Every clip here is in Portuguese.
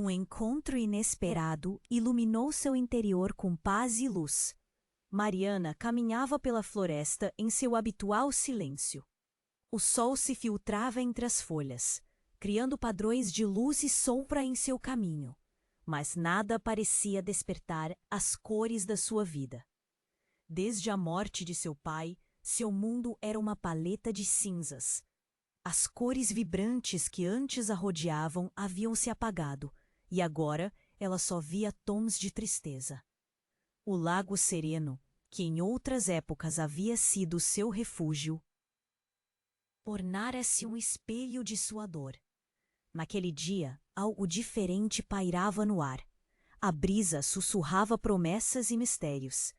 Um encontro inesperado iluminou seu interior com paz e luz. Mariana caminhava pela floresta em seu habitual silêncio. O sol se filtrava entre as folhas, criando padrões de luz e sombra em seu caminho, mas nada parecia despertar as cores da sua vida. Desde a morte de seu pai, seu mundo era uma paleta de cinzas. As cores vibrantes que antes a rodeavam haviam se apagado, e agora ela só via tons de tristeza. O lago sereno, que em outras épocas havia sido seu refúgio, tornara-se um espelho de sua dor. Naquele dia, algo diferente pairava no ar. A brisa sussurrava promessas e mistérios.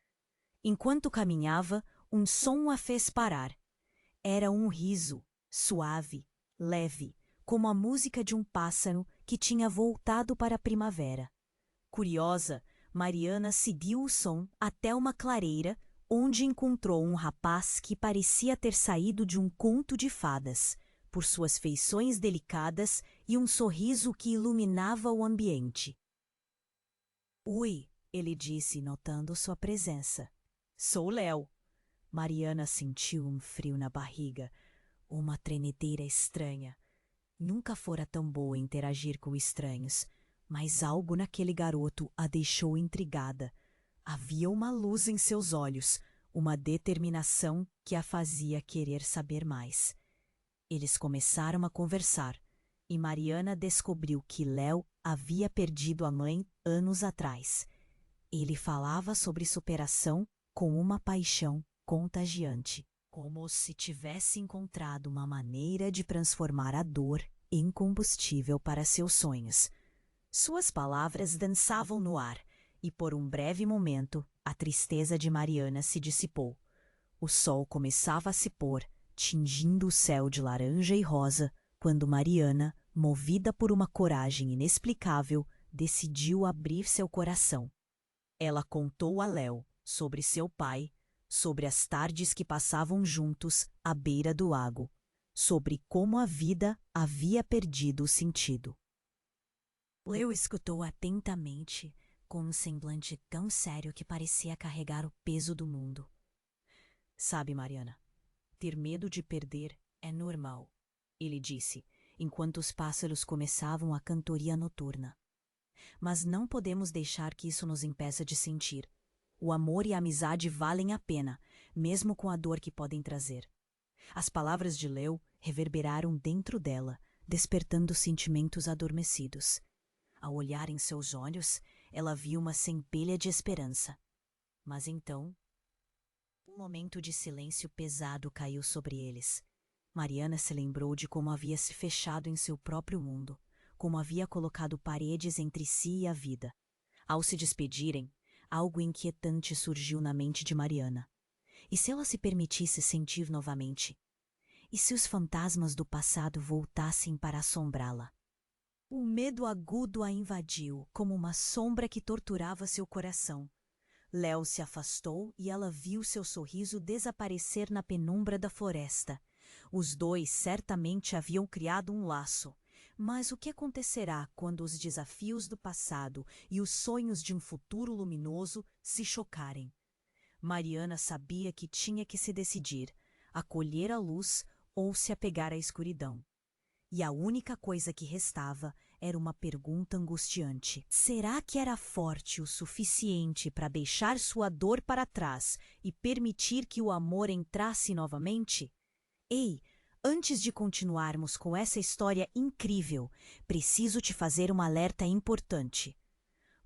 Enquanto caminhava, um som a fez parar. Era um riso, suave, leve, como a música de um pássaro que tinha voltado para a primavera. Curiosa, Mariana seguiu o som até uma clareira, onde encontrou um rapaz que parecia ter saído de um conto de fadas, por suas feições delicadas e um sorriso que iluminava o ambiente. "Oi", ele disse, notando sua presença. "Sou Léo." Mariana sentiu um frio na barriga, uma tremedeira estranha. Nunca fora tão boa interagir com estranhos, mas algo naquele garoto a deixou intrigada. Havia uma luz em seus olhos, uma determinação que a fazia querer saber mais. Eles começaram a conversar, e Mariana descobriu que Léo havia perdido a mãe anos atrás. Ele falava sobre superação com uma paixão contagiante, como se tivesse encontrado uma maneira de transformar a dor em combustível para seus sonhos. Suas palavras dançavam no ar, e por um breve momento a tristeza de Mariana se dissipou. O sol começava a se pôr, tingindo o céu de laranja e rosa, quando Mariana, movida por uma coragem inexplicável, decidiu abrir seu coração. Ela contou a Léo sobre seu pai, sobre as tardes que passavam juntos à beira do lago, sobre como a vida havia perdido o sentido. Léo escutou atentamente, com um semblante tão sério que parecia carregar o peso do mundo. "Sabe, Mariana, ter medo de perder é normal", ele disse, enquanto os pássaros começavam a cantoria noturna. "Mas não podemos deixar que isso nos impeça de sentir. O amor e a amizade valem a pena, mesmo com a dor que podem trazer." As palavras de Léo reverberaram dentro dela, despertando sentimentos adormecidos. Ao olhar em seus olhos, ela viu uma centelha de esperança. Mas então, um momento de silêncio pesado caiu sobre eles. Mariana se lembrou de como havia se fechado em seu próprio mundo, como havia colocado paredes entre si e a vida. Ao se despedirem, algo inquietante surgiu na mente de Mariana. E se ela se permitisse sentir novamente? E se os fantasmas do passado voltassem para assombrá-la? O medo agudo a invadiu, como uma sombra que torturava seu coração. Léo se afastou e ela viu seu sorriso desaparecer na penumbra da floresta. Os dois certamente haviam criado um laço. Mas o que acontecerá quando os desafios do passado e os sonhos de um futuro luminoso se chocarem? Mariana sabia que tinha que se decidir, acolher a luz ou se apegar à escuridão. E a única coisa que restava era uma pergunta angustiante. Será que era forte o suficiente para deixar sua dor para trás e permitir que o amor entrasse novamente? Ei, antes de continuarmos com essa história incrível, preciso te fazer um alerta importante.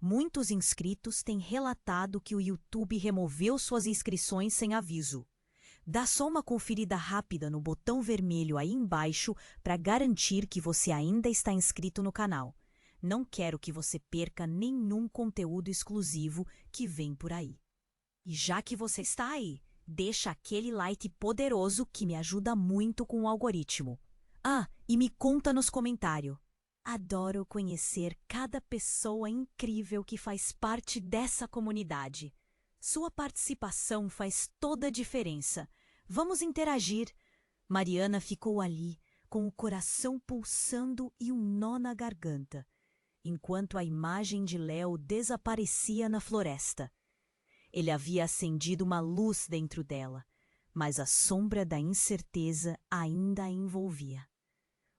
Muitos inscritos têm relatado que o YouTube removeu suas inscrições sem aviso. Dá só uma conferida rápida no botão vermelho aí embaixo para garantir que você ainda está inscrito no canal. Não quero que você perca nenhum conteúdo exclusivo que vem por aí. E já que você está aí, deixa aquele like poderoso que me ajuda muito com o algoritmo. Ah, e me conta nos comentários. Adoro conhecer cada pessoa incrível que faz parte dessa comunidade. Sua participação faz toda a diferença. Vamos interagir. Mariana ficou ali, com o coração pulsando e um nó na garganta. enquanto a imagem de Léo desaparecia na floresta. Ele havia acendido uma luz dentro dela, mas a sombra da incerteza ainda a envolvia.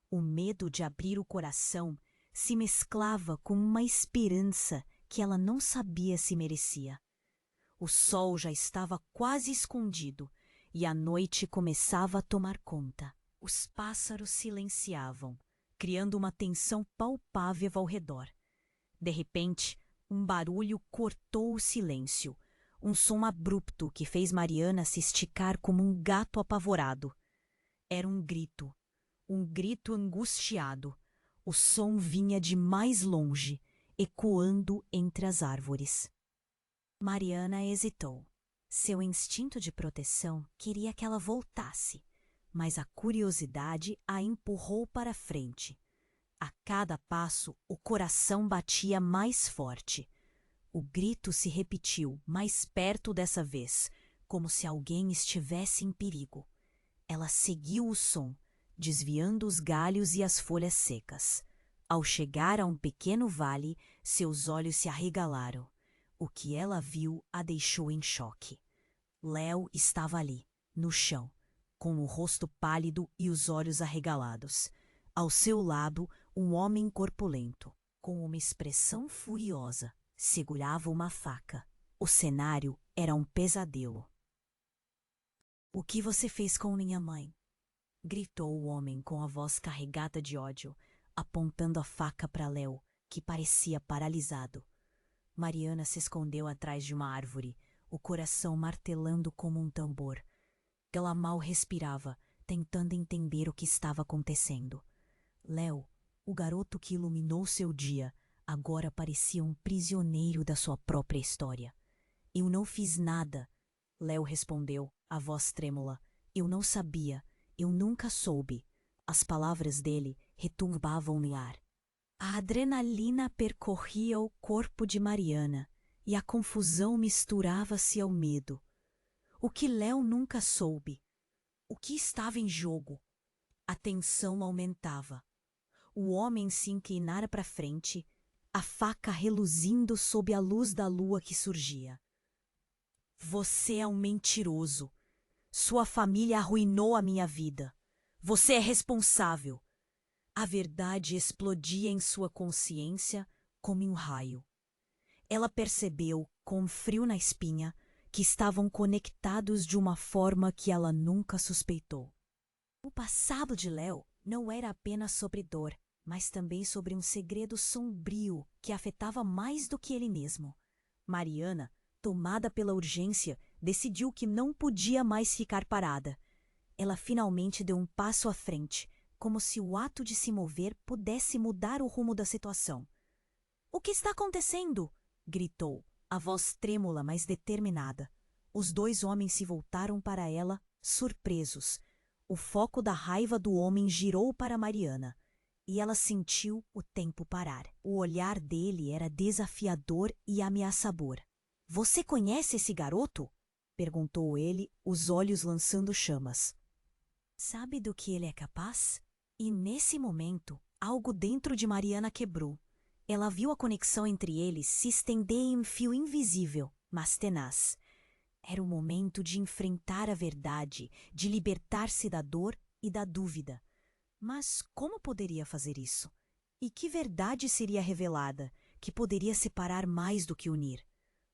O medo de abrir o coração se mesclava com uma esperança que ela não sabia se merecia. O sol já estava quase escondido e a noite começava a tomar conta. Os pássaros silenciavam, criando uma tensão palpável ao redor. De repente, um barulho cortou o silêncio, um som abrupto que fez Mariana se esticar como um gato apavorado. Era um grito angustiado. O som vinha de mais longe, ecoando entre as árvores. Mariana hesitou. Seu instinto de proteção queria que ela voltasse, mas a curiosidade a empurrou para frente. A cada passo, o coração batia mais forte. O grito se repetiu, mais perto dessa vez, como se alguém estivesse em perigo. Ela seguiu o som, desviando os galhos e as folhas secas. Ao chegar a um pequeno vale, seus olhos se arregalaram. O que ela viu a deixou em choque. Léo estava ali, no chão, com o rosto pálido e os olhos arregalados. Ao seu lado, um homem corpulento, com uma expressão furiosa, segurava uma faca. O cenário era um pesadelo. "O que você fez com minha mãe?" gritou o homem com a voz carregada de ódio, apontando a faca para Léo, que parecia paralisado. Mariana se escondeu atrás de uma árvore, o coração martelando como um tambor. Ela mal respirava, tentando entender o que estava acontecendo. Léo, o garoto que iluminou seu dia, agora parecia um prisioneiro da sua própria história. "Eu não fiz nada", Léo respondeu, a voz trêmula. "Eu não sabia. Eu nunca soube." As palavras dele retumbavam no ar. A adrenalina percorria o corpo de Mariana e a confusão misturava-se ao medo. O que Léo nunca soube? O que estava em jogo? A tensão aumentava. O homem se inclinara para frente, a faca reluzindo sob a luz da lua que surgia. "Você é um mentiroso. Sua família arruinou a minha vida. Você é responsável." A verdade explodia em sua consciência como um raio. Ela percebeu, com frio na espinha, que estavam conectados de uma forma que ela nunca suspeitou. O passado de Léo não era apenas sobre dor, mas também sobre um segredo sombrio que afetava mais do que ele mesmo. Mariana, tomada pela urgência, decidiu que não podia mais ficar parada. Ela finalmente deu um passo à frente, como se o ato de se mover pudesse mudar o rumo da situação. "O que está acontecendo?" gritou, a voz trêmula, mas determinada. Os dois homens se voltaram para ela, surpresos. O foco da raiva do homem girou para Mariana, e ela sentiu o tempo parar. O olhar dele era desafiador e ameaçador. "Você conhece esse garoto?" perguntou ele, os olhos lançando chamas. "Sabe do que ele é capaz?" E nesse momento, algo dentro de Mariana quebrou. Ela viu a conexão entre eles se estender em um fio invisível, mas tenaz. Era o momento de enfrentar a verdade, de libertar-se da dor e da dúvida. Mas como poderia fazer isso? E que verdade seria revelada, que poderia separar mais do que unir?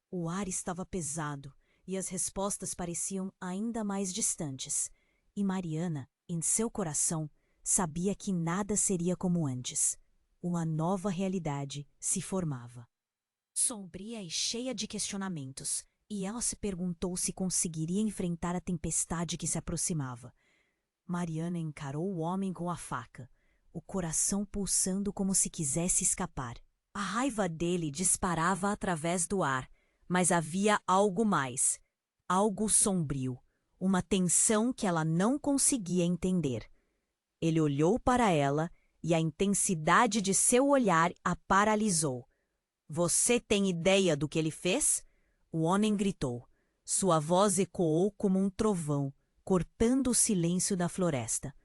O ar estava pesado e as respostas pareciam ainda mais distantes. E Mariana, em seu coração, sabia que nada seria como antes. Uma nova realidade se formava. Sombria e cheia de questionamentos, e ela se perguntou se conseguiria enfrentar a tempestade que se aproximava. Mariana encarou o homem com a faca, o coração pulsando como se quisesse escapar. A raiva dele disparava através do ar, mas havia algo mais, algo sombrio, uma tensão que ela não conseguia entender. Ele olhou para ela e a intensidade de seu olhar a paralisou. "Você tem ideia do que ele fez?" O homem gritou. Sua voz ecoou como um trovão, cortando o silêncio da floresta.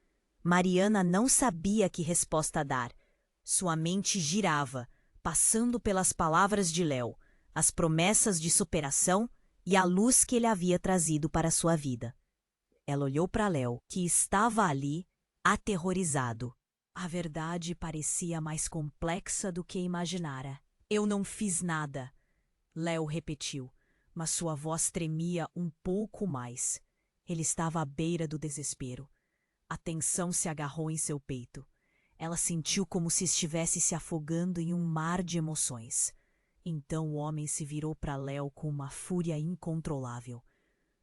Mariana não sabia que resposta dar. Sua mente girava, passando pelas palavras de Léo, as promessas de superação e a luz que ele havia trazido para sua vida. Ela olhou para Léo, que estava ali, aterrorizado. A verdade parecia mais complexa do que imaginara. Eu não fiz nada, Léo repetiu, mas sua voz tremia um pouco mais. Ele estava à beira do desespero. A tensão se agarrou em seu peito. Ela sentiu como se estivesse se afogando em um mar de emoções. Então o homem se virou para Léo com uma fúria incontrolável.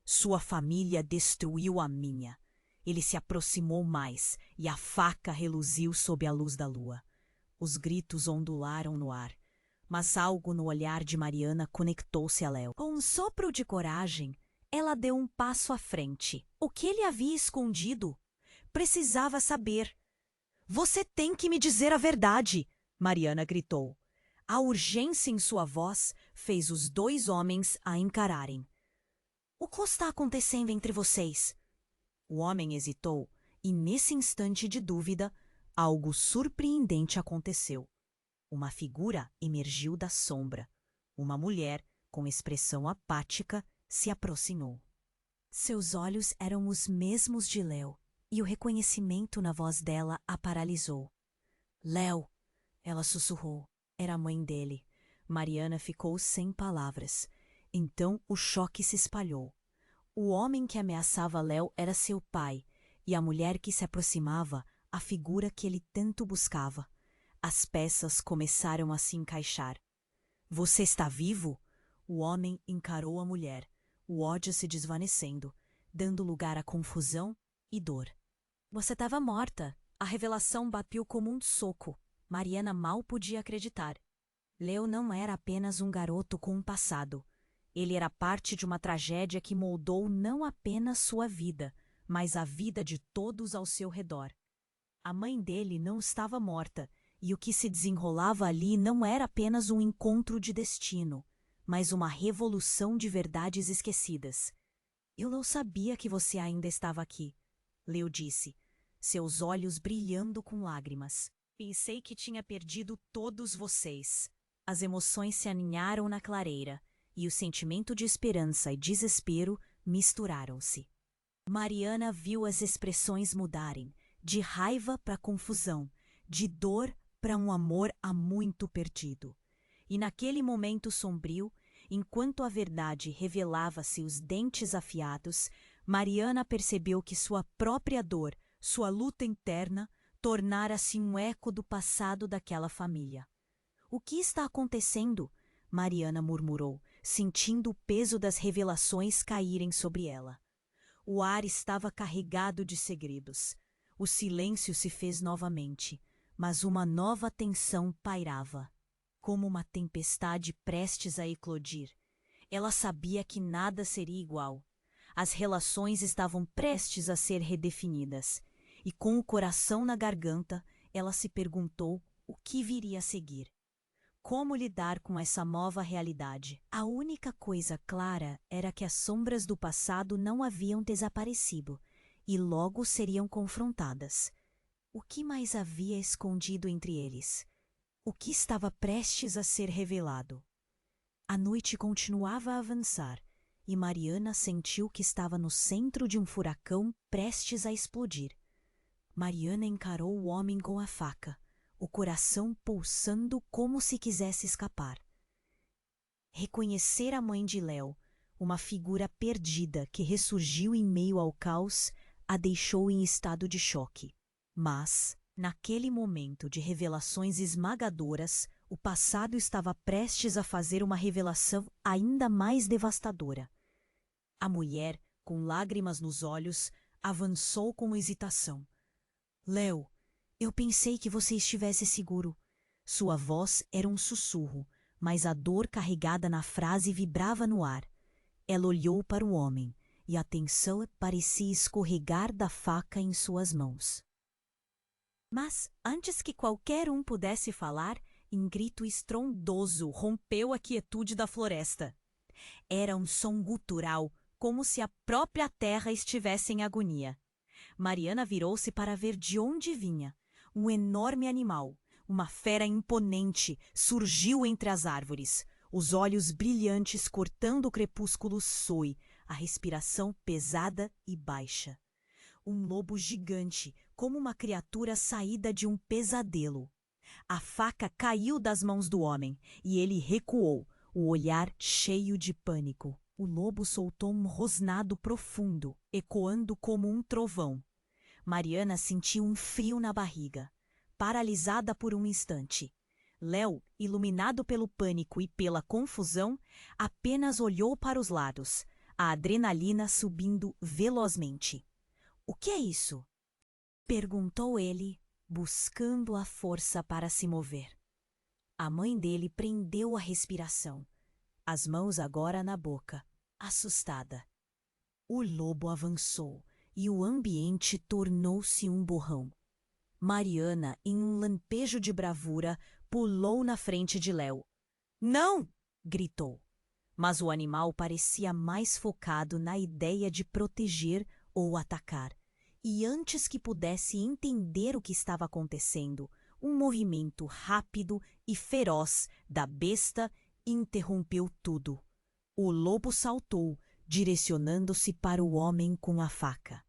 Sua família destruiu a minha. Ele se aproximou mais e a faca reluziu sob a luz da lua. Os gritos ondularam no ar, mas algo no olhar de Mariana conectou-se a Léo. Com um sopro de coragem, ela deu um passo à frente. O que ele havia escondido? Precisava saber. Você tem que me dizer a verdade, Mariana gritou. A urgência em sua voz fez os dois homens a encararem. O que está acontecendo entre vocês? O homem hesitou e, nesse instante de dúvida, algo surpreendente aconteceu. Uma figura emergiu da sombra. Uma mulher, com expressão apática, se aproximou. Seus olhos eram os mesmos de Léo, e o reconhecimento na voz dela a paralisou. Léo, ela sussurrou. Era a mãe dele. Mariana ficou sem palavras. Então o choque se espalhou. O homem que ameaçava Léo era seu pai, e a mulher que se aproximava, a figura que ele tanto buscava. As peças começaram a se encaixar. Você está vivo? O homem encarou a mulher, o ódio se desvanecendo, dando lugar à confusão e dor. Você estava morta. A revelação bateu como um soco. Mariana mal podia acreditar. Léo não era apenas um garoto com um passado. Ele era parte de uma tragédia que moldou não apenas sua vida, mas a vida de todos ao seu redor. A mãe dele não estava morta, e o que se desenrolava ali não era apenas um encontro de destino, mas uma revolução de verdades esquecidas. Eu não sabia que você ainda estava aqui, Léo disse, seus olhos brilhando com lágrimas. Pensei que tinha perdido todos vocês. As emoções se aninharam na clareira, e o sentimento de esperança e desespero misturaram-se. Mariana viu as expressões mudarem, de raiva para confusão, de dor para um amor há muito perdido. E naquele momento sombrio, enquanto a verdade revelava-se os dentes afiados, Mariana percebeu que sua própria dor, sua luta interna, tornara-se um eco do passado daquela família. O que está acontecendo? Mariana murmurou, sentindo o peso das revelações caírem sobre ela. O ar estava carregado de segredos. O silêncio se fez novamente, mas uma nova tensão pairava, como uma tempestade prestes a eclodir. Ela sabia que nada seria igual. As relações estavam prestes a ser redefinidas, e com o coração na garganta, ela se perguntou o que viria a seguir. Como lidar com essa nova realidade? A única coisa clara era que as sombras do passado não haviam desaparecido e logo seriam confrontadas. O que mais havia escondido entre eles? O que estava prestes a ser revelado? A noite continuava a avançar e Mariana sentiu que estava no centro de um furacão prestes a explodir. Mariana encarou o homem com a faca, o coração pulsando como se quisesse escapar. Reconhecer a mãe de Léo, uma figura perdida que ressurgiu em meio ao caos, a deixou em estado de choque. Mas, naquele momento de revelações esmagadoras, o passado estava prestes a fazer uma revelação ainda mais devastadora. A mulher, com lágrimas nos olhos, avançou com hesitação. Léo, eu pensei que você estivesse seguro. Sua voz era um sussurro, mas a dor carregada na frase vibrava no ar. Ela olhou para o homem, e a tensão parecia escorregar da faca em suas mãos. Mas, antes que qualquer um pudesse falar, um grito estrondoso rompeu a quietude da floresta. Era um som gutural, como se a própria terra estivesse em agonia. Mariana virou-se para ver de onde vinha. Um enorme animal, Uma fera imponente surgiu entre as árvores, os olhos brilhantes cortando o crepúsculo soe, a respiração pesada e baixa. Um lobo gigante, como uma criatura saída de um pesadelo. A faca caiu das mãos do homem e ele recuou, o olhar cheio de pânico. O lobo soltou um rosnado profundo, ecoando como um trovão. Mariana sentiu um frio na barriga, paralisada por um instante. Léo, iluminado pelo pânico e pela confusão, apenas olhou para os lados, a adrenalina subindo velozmente. "O que é isso?" perguntou ele, buscando a força para se mover. A mãe dele prendeu a respiração, as mãos agora na boca, assustada. O lobo avançou e o ambiente tornou-se um borrão. Mariana, em um lampejo de bravura, pulou na frente de Léo. "Não!" gritou. Mas o animal parecia mais focado na ideia de proteger ou atacar. E antes que pudesse entender o que estava acontecendo, um movimento rápido e feroz da besta interrompeu tudo. O lobo saltou, direcionando-se para o homem com a faca.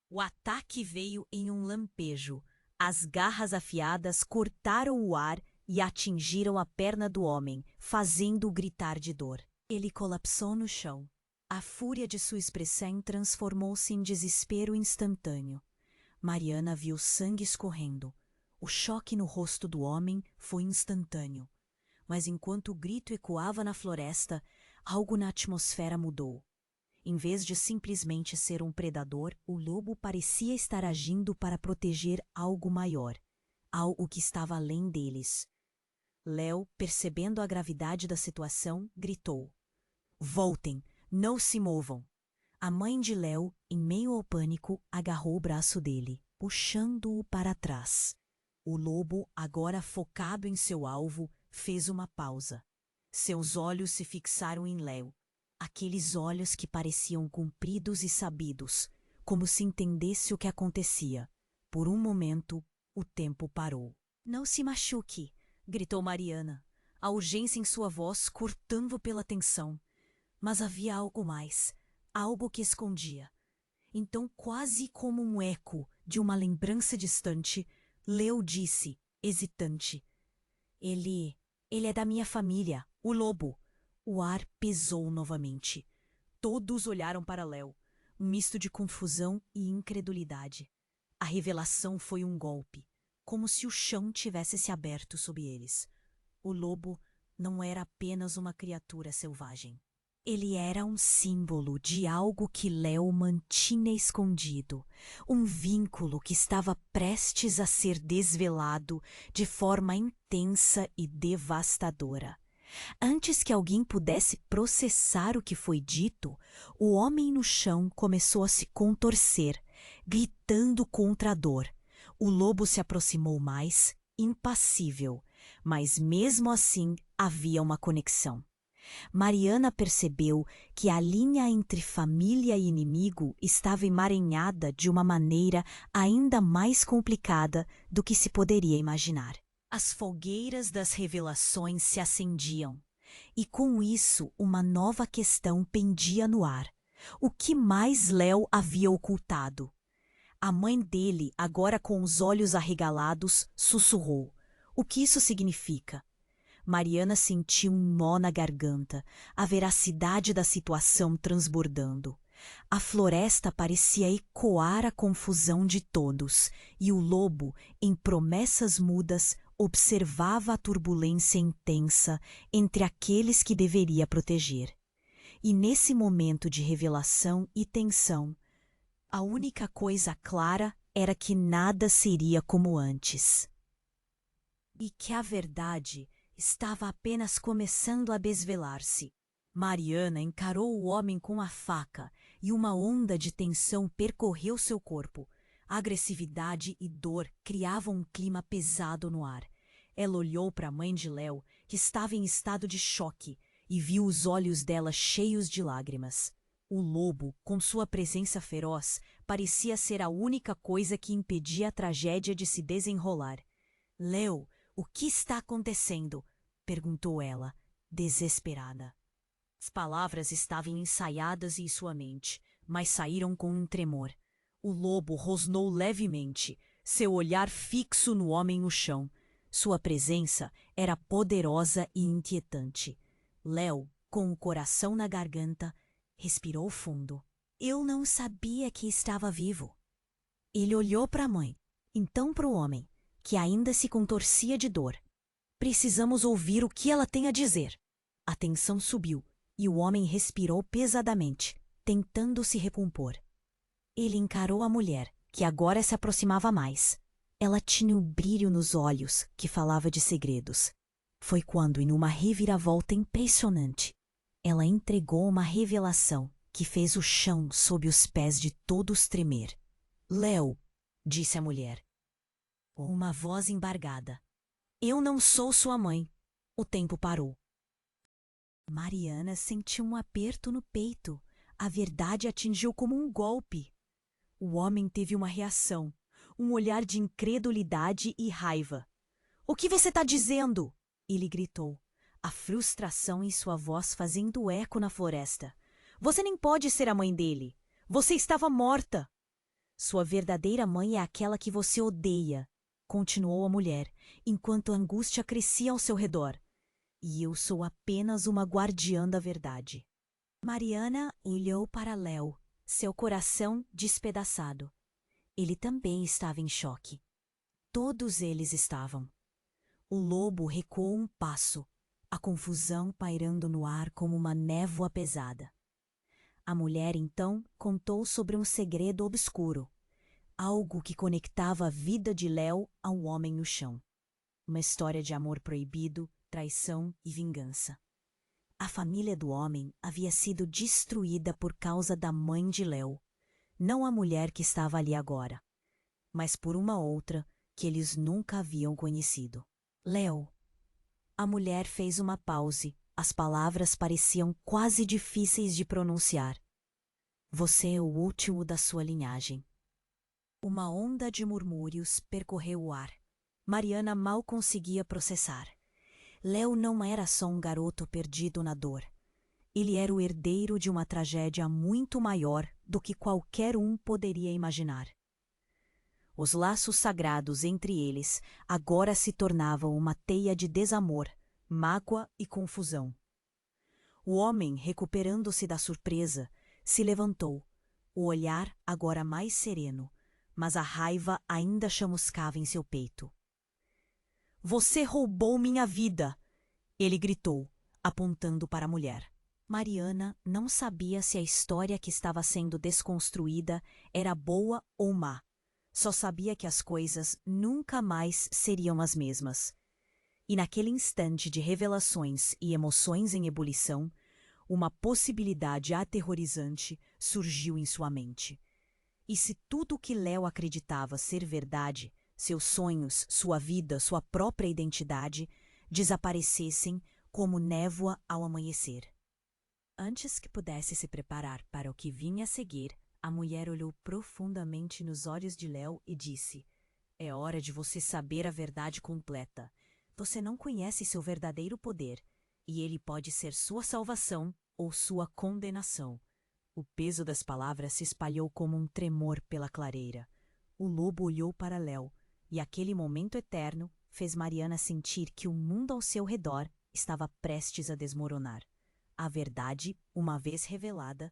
O ataque veio em um lampejo. As garras afiadas cortaram o ar e atingiram a perna do homem, fazendo-o gritar de dor. Ele colapsou no chão. A fúria de sua expressão transformou-se em desespero instantâneo. Mariana viu sangue escorrendo. O choque no rosto do homem foi instantâneo. Mas enquanto o grito ecoava na floresta, algo na atmosfera mudou. Em vez de simplesmente ser um predador, o lobo parecia estar agindo para proteger algo maior, algo que estava além deles. Léo, percebendo a gravidade da situação, gritou: "Voltem! Não se movam!" A mãe de Léo, em meio ao pânico, agarrou o braço dele, puxando-o para trás. O lobo, agora focado em seu alvo, fez uma pausa. Seus olhos se fixaram em Léo. Aqueles olhos que pareciam compridos e sabidos, como se entendesse o que acontecia. Por um momento, o tempo parou. "Não se machuque!" gritou Mariana, a urgência em sua voz cortando pela tensão. Mas havia algo mais, algo que escondia. Então, quase como um eco de uma lembrança distante, Léo disse, hesitante: Ele é da minha família, o lobo." O ar pesou novamente. Todos olharam para Léo, um misto de confusão e incredulidade. A revelação foi um golpe, como se o chão tivesse se aberto sob eles. O lobo não era apenas uma criatura selvagem. Ele era um símbolo de algo que Léo mantinha escondido, um vínculo que estava prestes a ser desvelado de forma intensa e devastadora. Antes que alguém pudesse processar o que foi dito, o homem no chão começou a se contorcer, gritando contra a dor. O lobo se aproximou mais, impassível, mas mesmo assim havia uma conexão. Mariana percebeu que a linha entre família e inimigo estava emaranhada de uma maneira ainda mais complicada do que se poderia imaginar. As fogueiras das revelações se acendiam, e com isso uma nova questão pendia no ar. O que mais Léo havia ocultado? A mãe dele, agora com os olhos arregalados, sussurrou: "O que isso significa?" Mariana sentiu um nó na garganta, a veracidade da situação transbordando. A floresta parecia ecoar a confusão de todos, e o lobo, em promessas mudas, observava a turbulência intensa entre aqueles que deveria proteger. E nesse momento de revelação e tensão, a única coisa clara era que nada seria como antes. E que a verdade estava apenas começando a desvelar-se. Mariana encarou o homem com a faca e uma onda de tensão percorreu seu corpo. A agressividade e dor criavam um clima pesado no ar. Ela olhou para a mãe de Léo, que estava em estado de choque, e viu os olhos dela cheios de lágrimas. O lobo, com sua presença feroz, parecia ser a única coisa que impedia a tragédia de se desenrolar. "Léo, O que está acontecendo? Perguntou ela, desesperada. As palavras estavam ensaiadas em sua mente, mas saíram com um tremor. O lobo rosnou levemente, seu olhar fixo no homem no chão. Sua presença era poderosa e inquietante. Léo, com o coração na garganta, respirou fundo. Eu não sabia que estava vivo. Ele olhou para a mãe, então para o homem, que ainda se contorcia de dor. Precisamos ouvir o que ela tem a dizer. A tensão subiu e o homem respirou pesadamente, tentando se recompor. Ele encarou a mulher, que agora se aproximava mais. Ela tinha um brilho nos olhos que falava de segredos. Foi quando, em uma reviravolta impressionante, ela entregou uma revelação que fez o chão sob os pés de todos tremer. Léo, disse a mulher. Uma voz embargada. Eu não sou sua mãe. O tempo parou. Mariana sentiu um aperto no peito. A verdade atingiu como um golpe. O homem teve uma reação, um olhar de incredulidade e raiva. O que você está dizendo? Ele gritou, a frustração em sua voz fazendo eco na floresta. Você nem pode ser a mãe dele. Você estava morta. Sua verdadeira mãe é aquela que você odeia, continuou a mulher, enquanto a angústia crescia ao seu redor. E eu sou apenas uma guardiã da verdade. Mariana olhou para Léo, seu coração despedaçado. Ele também estava em choque. Todos eles estavam. O lobo recuou um passo, a confusão pairando no ar como uma névoa pesada. A mulher, então, contou sobre um segredo obscuro, algo que conectava a vida de Léo ao homem no chão. Uma história de amor proibido, traição e vingança. A família do homem havia sido destruída por causa da mãe de Léo, não a mulher que estava ali agora, mas por uma outra que eles nunca haviam conhecido. Léo. A mulher fez uma pause. As palavras pareciam quase difíceis de pronunciar. Você é o último da sua linhagem. Uma onda de murmúrios percorreu o ar. Mariana mal conseguia processar. Léo não era só um garoto perdido na dor. Ele era o herdeiro de uma tragédia muito maior do que qualquer um poderia imaginar. Os laços sagrados entre eles agora se tornavam uma teia de desamor, mágoa e confusão. O homem, recuperando-se da surpresa, se levantou, o olhar agora mais sereno, mas a raiva ainda chamuscava em seu peito. Você roubou minha vida! Ele gritou, apontando para a mulher. Mariana não sabia se a história que estava sendo desconstruída era boa ou má. Só sabia que as coisas nunca mais seriam as mesmas. E naquele instante de revelações e emoções em ebulição, uma possibilidade aterrorizante surgiu em sua mente. E se tudo o que Léo acreditava ser verdade, seus sonhos, sua vida, sua própria identidade, desaparecessem como névoa ao amanhecer? Antes que pudesse se preparar para o que vinha a seguir, a mulher olhou profundamente nos olhos de Léo e disse: É hora de você saber a verdade completa. Você não conhece seu verdadeiro poder, e ele pode ser sua salvação ou sua condenação. O peso das palavras se espalhou como um tremor pela clareira. O lobo olhou para Léo, e aquele momento eterno fez Mariana sentir que o mundo ao seu redor estava prestes a desmoronar. A verdade, uma vez revelada,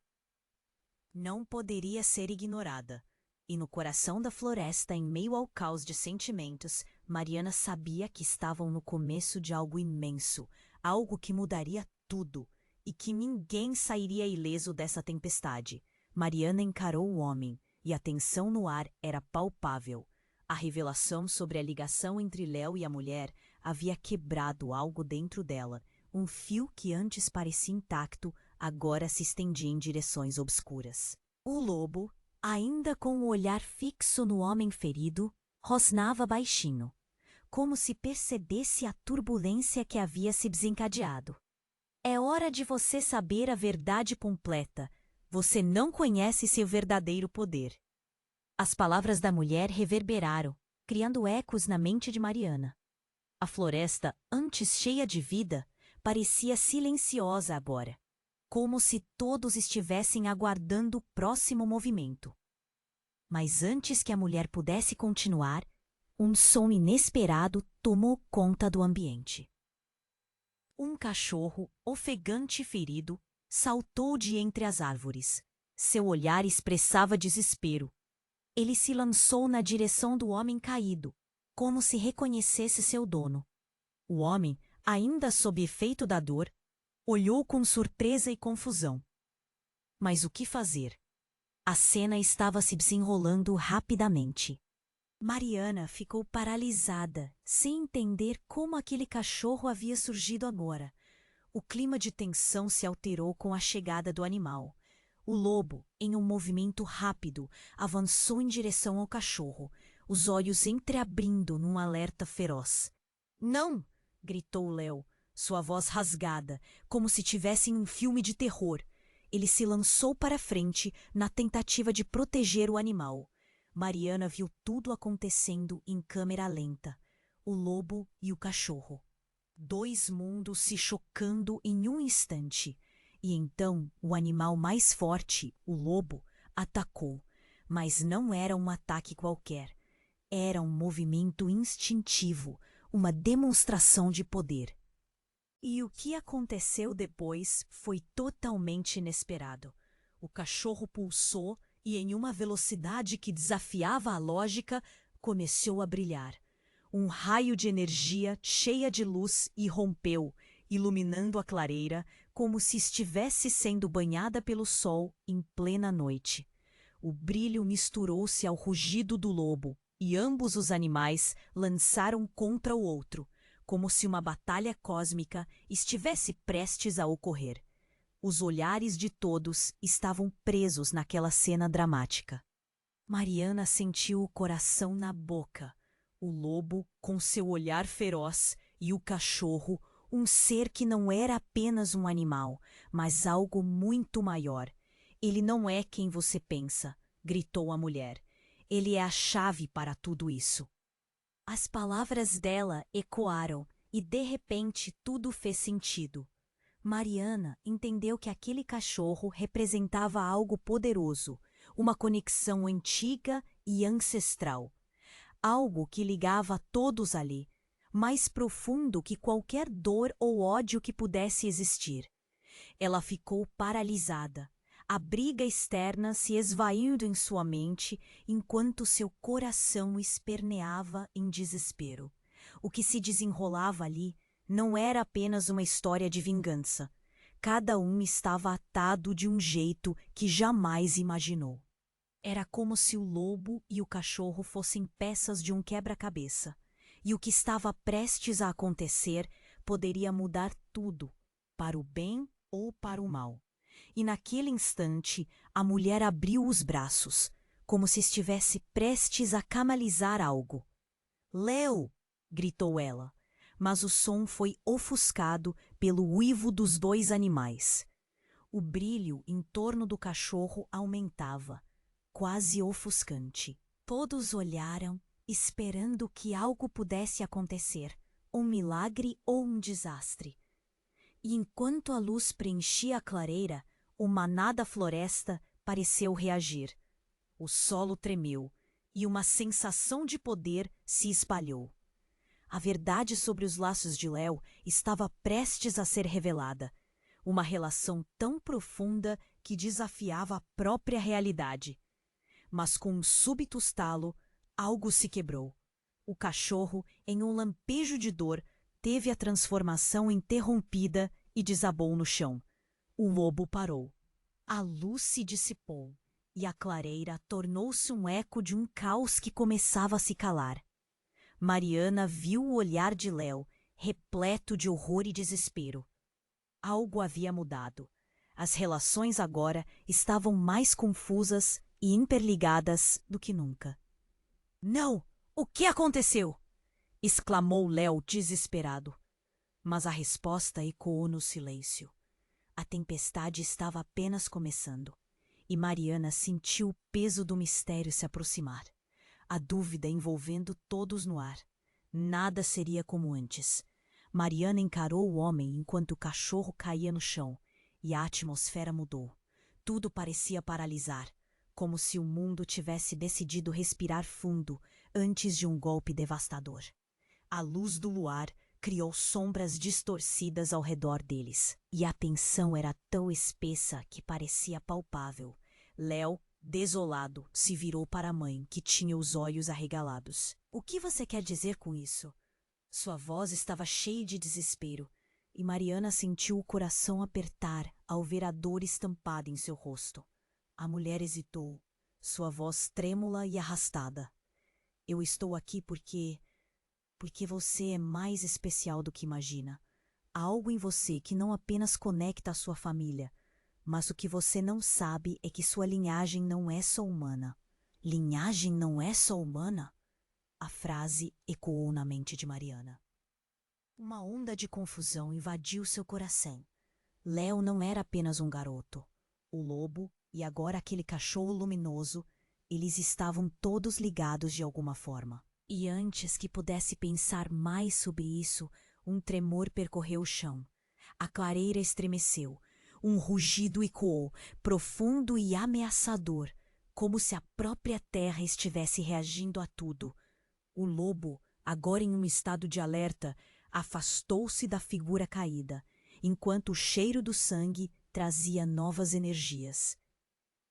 não poderia ser ignorada. E no coração da floresta, em meio ao caos de sentimentos, Mariana sabia que estavam no começo de algo imenso, algo que mudaria tudo, e que ninguém sairia ileso dessa tempestade. Mariana encarou o homem, e a tensão no ar era palpável. A revelação sobre a ligação entre Léo e a mulher havia quebrado algo dentro dela. Um fio que antes parecia intacto, agora se estendia em direções obscuras. O lobo, ainda com o olhar fixo no homem ferido, rosnava baixinho, como se percebesse a turbulência que havia se desencadeado. É hora de você saber a verdade completa. Você não conhece seu verdadeiro poder. As palavras da mulher reverberaram, criando ecos na mente de Mariana. A floresta, antes cheia de vida, parecia silenciosa agora, como se todos estivessem aguardando o próximo movimento. Mas antes que a mulher pudesse continuar, um som inesperado tomou conta do ambiente. Um cachorro, ofegante e ferido, saltou de entre as árvores. Seu olhar expressava desespero. Ele se lançou na direção do homem caído, como se reconhecesse seu dono. O homem, ainda sob efeito da dor, olhou com surpresa e confusão. Mas o que fazer? A cena estava se desenrolando rapidamente. Mariana ficou paralisada, sem entender como aquele cachorro havia surgido agora. O clima de tensão se alterou com a chegada do animal. O lobo, em um movimento rápido, avançou em direção ao cachorro, os olhos entreabrindo num alerta feroz. "Não!" gritou Léo, sua voz rasgada, como se tivesse em um filme de terror. Ele se lançou para frente na tentativa de proteger o animal. Mariana viu tudo acontecendo em câmera lenta. O lobo e o cachorro. Dois mundos se chocando em um instante. E então o animal mais forte, o lobo, atacou. Mas não era um ataque qualquer. Era um movimento instintivo, uma demonstração de poder. E o que aconteceu depois foi totalmente inesperado. O cachorro pulsou e, em uma velocidade que desafiava a lógica, começou a brilhar. Um raio de energia cheia de luz irrompeu, iluminando a clareira, como se estivesse sendo banhada pelo sol em plena noite. O brilho misturou-se ao rugido do lobo, e ambos os animais lançaram contra o outro, como se uma batalha cósmica estivesse prestes a ocorrer. Os olhares de todos estavam presos naquela cena dramática. Mariana sentiu o coração na boca. O lobo, com seu olhar feroz, e o cachorro, um ser que não era apenas um animal, mas algo muito maior. "Ele não é quem você pensa", gritou a mulher. "Ele é a chave para tudo isso." As palavras dela ecoaram e, de repente, tudo fez sentido. Mariana entendeu que aquele cachorro representava algo poderoso, uma conexão antiga e ancestral. Algo que ligava todos ali, mais profundo que qualquer dor ou ódio que pudesse existir. Ela ficou paralisada. A briga externa se esvaindo em sua mente, enquanto seu coração esperneava em desespero. O que se desenrolava ali não era apenas uma história de vingança. Cada um estava atado de um jeito que jamais imaginou. Era como se o lobo e o cachorro fossem peças de um quebra-cabeça, e o que estava prestes a acontecer poderia mudar tudo, para o bem ou para o mal. E naquele instante, a mulher abriu os braços, como se estivesse prestes a canalizar algo. "Léo!" gritou ela, mas o som foi ofuscado pelo uivo dos dois animais. O brilho em torno do cachorro aumentava, quase ofuscante. Todos olharam, esperando que algo pudesse acontecer, um milagre ou um desastre. E enquanto a luz preenchia a clareira, o maná da floresta pareceu reagir. O solo tremeu e uma sensação de poder se espalhou. A verdade sobre os laços de Léo estava prestes a ser revelada. Uma relação tão profunda que desafiava a própria realidade. Mas com um súbito estalo, algo se quebrou. O cachorro, em um lampejo de dor, teve a transformação interrompida e desabou no chão. O lobo parou. A luz se dissipou e a clareira tornou-se um eco de um caos que começava a se calar. Mariana viu o olhar de Léo, repleto de horror e desespero. Algo havia mudado. As relações agora estavam mais confusas e interligadas do que nunca. "Não! O que aconteceu?" exclamou Léo desesperado. Mas a resposta ecoou no silêncio. A tempestade estava apenas começando, e Mariana sentiu o peso do mistério se aproximar, a dúvida envolvendo todos no ar. Nada seria como antes. Mariana encarou o homem enquanto o cachorro caía no chão, e a atmosfera mudou. Tudo parecia paralisar, como se o mundo tivesse decidido respirar fundo antes de um golpe devastador. A luz do luar criou sombras distorcidas ao redor deles, e a tensão era tão espessa que parecia palpável. Léo, desolado, se virou para a mãe, que tinha os olhos arregalados. "O que você quer dizer com isso?" Sua voz estava cheia de desespero, e Mariana sentiu o coração apertar ao ver a dor estampada em seu rosto. A mulher hesitou, sua voz trêmula e arrastada. "Eu estou aqui porque você é mais especial do que imagina. Há algo em você que não apenas conecta a sua família, mas o que você não sabe é que sua linhagem não é só humana." "Linhagem não é só humana?" A frase ecoou na mente de Mariana. Uma onda de confusão invadiu seu coração. Léo não era apenas um garoto. O lobo e agora aquele cachorro luminoso, eles estavam todos ligados de alguma forma. E antes que pudesse pensar mais sobre isso, um tremor percorreu o chão. A clareira estremeceu. Um rugido ecoou, profundo e ameaçador, como se a própria terra estivesse reagindo a tudo. O lobo, agora em um estado de alerta, afastou-se da figura caída, enquanto o cheiro do sangue trazia novas energias.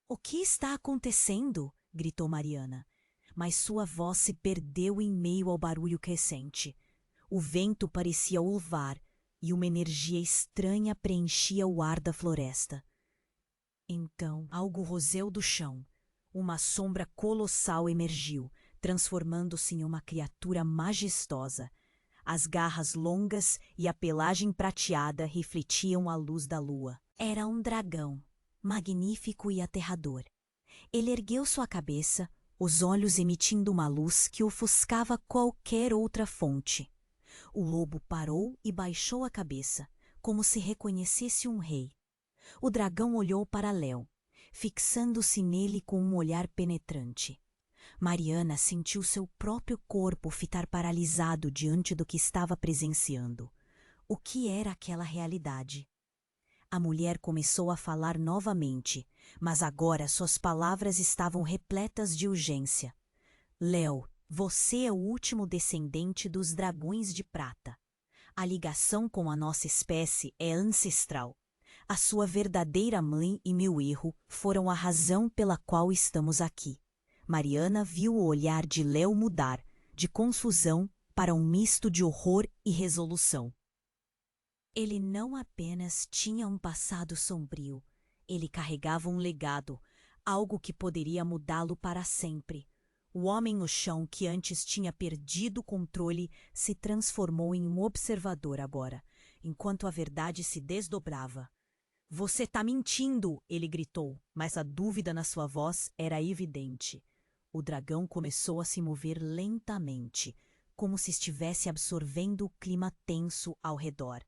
"O que está acontecendo?" gritou Mariana, mas sua voz se perdeu em meio ao barulho crescente. O vento parecia uivar e uma energia estranha preenchia o ar da floresta. Então, algo roseu do chão. Uma sombra colossal emergiu, transformando-se em uma criatura majestosa. As garras longas e a pelagem prateada refletiam a luz da lua. Era um dragão, magnífico e aterrador. Ele ergueu sua cabeça, os olhos emitindo uma luz que ofuscava qualquer outra fonte. O lobo parou e baixou a cabeça, como se reconhecesse um rei. O dragão olhou para Léo, fixando-se nele com um olhar penetrante. Mariana sentiu seu próprio corpo ficar paralisado diante do que estava presenciando. O que era aquela realidade? A mulher começou a falar novamente, mas agora suas palavras estavam repletas de urgência. "Léo, você é o último descendente dos dragões de prata. A ligação com a nossa espécie é ancestral. A sua verdadeira mãe e meu erro foram a razão pela qual estamos aqui." Mariana viu o olhar de Léo mudar, de confusão para um misto de horror e resolução. Ele não apenas tinha um passado sombrio, ele carregava um legado, algo que poderia mudá-lo para sempre. O homem no chão, que antes tinha perdido o controle, se transformou em um observador agora, enquanto a verdade se desdobrava. "Você está mentindo!" ele gritou, mas a dúvida na sua voz era evidente. O dragão começou a se mover lentamente, como se estivesse absorvendo o clima tenso ao redor.